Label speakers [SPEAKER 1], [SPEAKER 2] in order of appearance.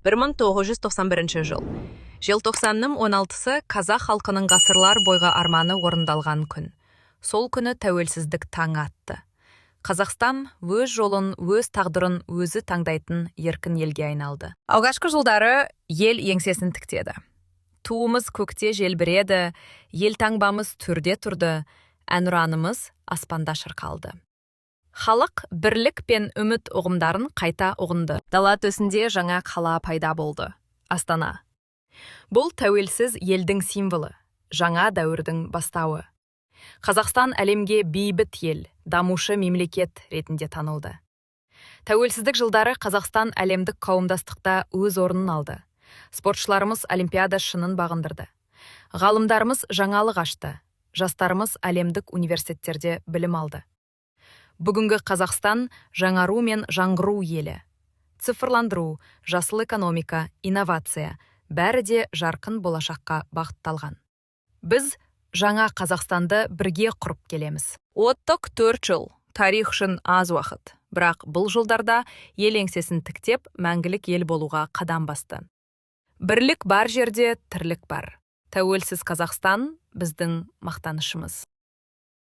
[SPEAKER 1] 1991 жыл. Желтоқсанның 16-сы қазақ халқының ғасырлар бойғы арманы орындалған күн. Сол күні тәуелсіздік таңы атты. Қазақстан өз жолын, өз тағдырын өзі таңдайтын еркін елге айналды. Алғашқы жылдары ел еңсесін тіктеді. Туымыз көкте желбіреді, ел таңбамыз түрде тұрды, әнұранымыз аспанда шырқалды. Халық бірлік пен үміт ұғымдарын қайта ұғынды. Дала төсінде жаңа қала пайда болды. Астана. Бұл тәуелсіз елдің символы, жаңа дәуірдің бастауы. Қазақстан әлемге бейбіт ел, дамушы мемлекет ретінде танылды. Тәуелсіздік жылдары Қазақстан әлемдік қауымдастықта өз орнын алды. Спортшыларымыз олимпиада шыңын бағындырды. Ғалымдарымыз жаңалық ашты. Жастарымыз әлемдік университеттерде білім алды. Бүгінгі Қазақстан жаңару мен жаңғыру елі. Цифрландыру, жасыл экономика, инновация бәрі де жарқын болашаққа бағытталған. Біз жаңа Қазақстанды бірге құрып келеміз. 34 жыл, тарих үшін аз уақыт. Бірақ бұл жылдарда ел еңсесін тіктеп, мәңгілік ел болуға қадам басты. Бірлік бар жерде тірлік бар. Тәуелсіз Қазақстан біздің мақтанышымыз.